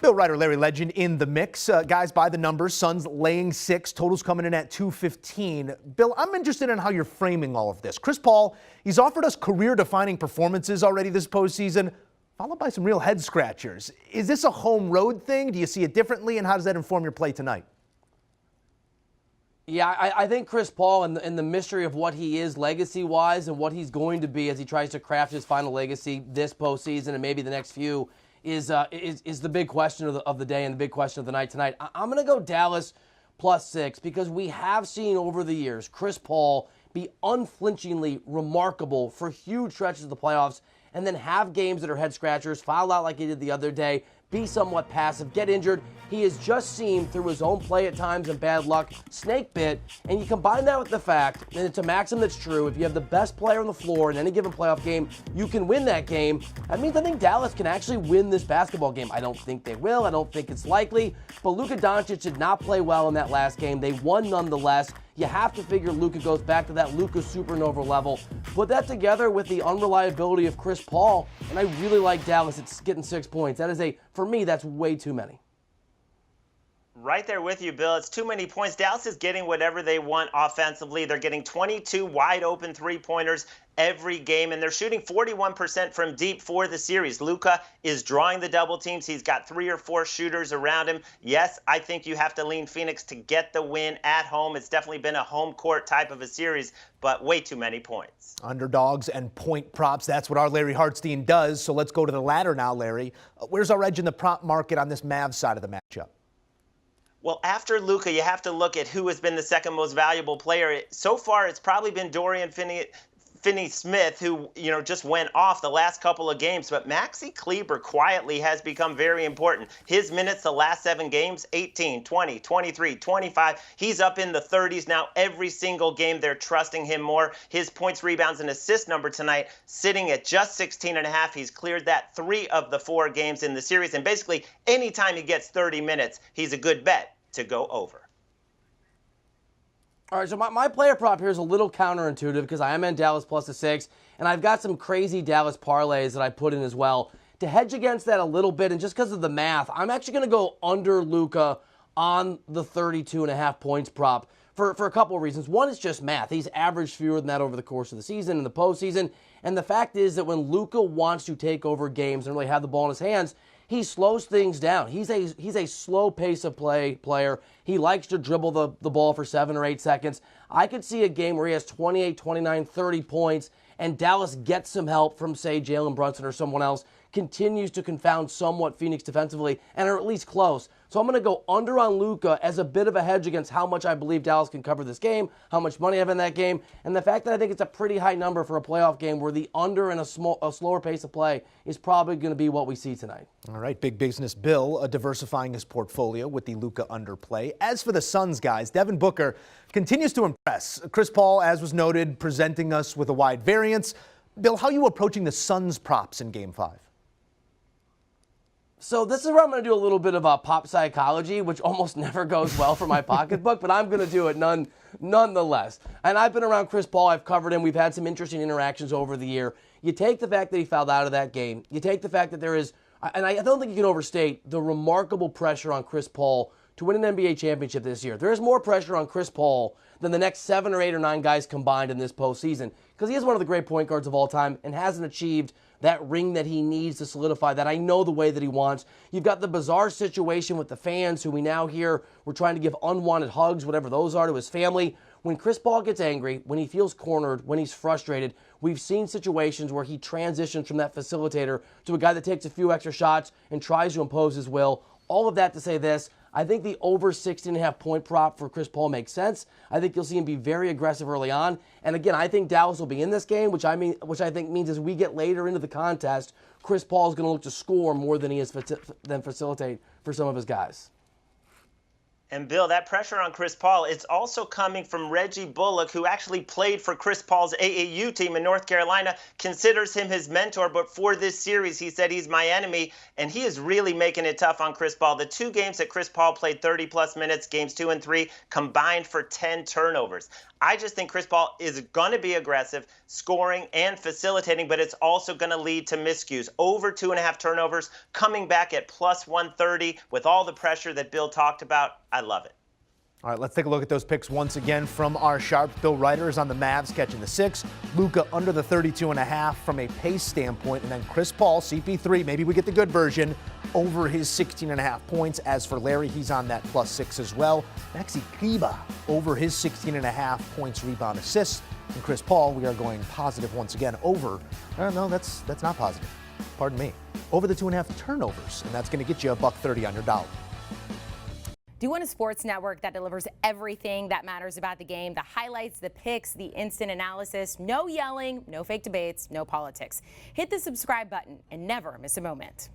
Bill, Reiter, Larry Legend in the mix. Guys, by the numbers, Suns laying 6, totals coming in at 215. Bill, I'm interested in how you're framing all of this. Chris Paul, he's offered us career-defining performances already this postseason, followed by some real head-scratchers. Is this a home road thing? Do you see it differently, and how does that inform your play tonight? Yeah, I think Chris Paul and the mystery of what he is legacy-wise and what he's going to be as he tries to craft his final legacy this postseason and maybe the next few is the big question of the day and the big question of the night tonight. I'm going to go Dallas +6 because we have seen over the years Chris Paul be unflinchingly remarkable for huge stretches of the playoffs and then have games that are head-scratchers, foul out like he did the other day, be somewhat passive, get injured. He has just seemed through his own play at times and bad luck, snake bit, and you combine that with the fact, and it's a maxim that's true, if you have the best player on the floor in any given playoff game, you can win that game. That means I think Dallas can actually win this basketball game. I don't think they will. I don't think it's likely, but Luka Doncic did not play well in that last game. They won nonetheless. You have to figure Luka goes back to that Luka supernova level. Put that together with the unreliability of Chris Paul, and I really like Dallas. It's getting 6 points. That is for me, that's way too many. Right there with you, Bill. It's too many points. Dallas is getting whatever they want offensively. They're getting 22 wide-open three-pointers every game, and they're shooting 41% from deep for the series. Luka is drawing the double teams. He's got 3 or 4 shooters around him. Yes, I think you have to lean Phoenix to get the win at home. It's definitely been a home court type of a series, but way too many points. Underdogs and point props, that's what our Larry Hartstein does. So let's go to the ladder now, Larry. Where's our edge in the prop market on this Mavs side of the matchup? Well, after Luka, you have to look at who has been the second most valuable player. So far, it's probably been Dorian Finney-Smith, who just went off the last couple of games. But Maxi Kleber quietly has become very important. His minutes the last 7 games, 18, 20, 23, 25. He's up in the 30s now every single game. They're trusting him more. His points, rebounds, and assist number tonight sitting at just 16.5. He's cleared that 3 of the 4 games in the series. And basically, anytime he gets 30 minutes, he's a good bet to go over. All right, so my player prop here is a little counterintuitive because I am in Dallas +6, and I've got some crazy Dallas parlays that I put in as well. To hedge against that a little bit, and just because of the math, I'm actually going to go under Luka on the 32.5 points prop for a couple of reasons. One is just math. He's averaged fewer than that over the course of the season and the postseason, and the fact is that when Luka wants to take over games and really have the ball in his hands, he slows things down. He's a slow pace of play player. He likes to dribble the ball for 7 or 8 seconds. I could see a game where he has 28, 29, 30 points, and Dallas gets some help from, say, Jalen Brunson or someone else, continues to confound somewhat Phoenix defensively, and are at least close. So I'm going to go under on Luka as a bit of a hedge against how much I believe Dallas can cover this game, how much money I have in that game, and the fact that I think it's a pretty high number for a playoff game where the under and a slower pace of play is probably going to be what we see tonight. All right, big business Bill diversifying his portfolio with the Luka underplay. As for the Suns, guys, Devin Booker continues to impress. Chris Paul, as was noted, presenting us with a wide variance. Bill, how are you approaching the Suns props in Game 5? So this is where I'm going to do a little bit of pop psychology, which almost never goes well for my pocketbook, but I'm going to do it nonetheless. And I've been around Chris Paul. I've covered him. We've had some interesting interactions over the year. You take the fact that he fouled out of that game. You take the fact that there is, and I don't think you can overstate the remarkable pressure on Chris Paul to win an NBA championship this year. There is more pressure on Chris Paul than the next 7 or 8 or 9 guys combined in this postseason because he is one of the great point guards of all time and hasn't achieved that ring that he needs to solidify that I know the way that he wants. You've got the bizarre situation with the fans who we now hear were trying to give unwanted hugs, whatever those are, to his family. When Chris Paul gets angry, when he feels cornered, when he's frustrated, we've seen situations where he transitions from that facilitator to a guy that takes a few extra shots and tries to impose his will. All of that to say this, I think the over 16.5 point prop for Chris Paul makes sense. I think you'll see him be very aggressive early on. And again, I think Dallas will be in this game, which I think means as we get later into the contest, Chris Paul is going to look to score more than he is than facilitate for some of his guys. And Bill, that pressure on Chris Paul, it's also coming from Reggie Bullock, who actually played for Chris Paul's AAU team in North Carolina, considers him his mentor. But for this series, he said he's my enemy, and he is really making it tough on Chris Paul. The 2 games that Chris Paul played 30-plus minutes, games 2 and 3, combined for 10 turnovers. I just think Chris Paul is going to be aggressive, scoring and facilitating, but it's also going to lead to miscues. Over 2.5 turnovers, coming back at plus 130 with all the pressure that Bill talked about. I love it. All right, let's take a look at those picks once again from our sharps. Bill Reiter is on the Mavs catching the 6. Luka under the 32.5 from a pace standpoint. And then Chris Paul, CP3, maybe we get the good version, over his 16.5 points. As for Larry, he's on that plus 6 as well. Maxi Kleber over his 16.5 points, rebound, assists. And Chris Paul, we are going positive once again over. No, that's not positive. Pardon me. Over the 2.5 turnovers. And that's going to get you $1.30 on your dollar. Do you want a sports network that delivers everything that matters about the game? The highlights, the picks, the instant analysis, no yelling, no fake debates, no politics. Hit the subscribe button and never miss a moment.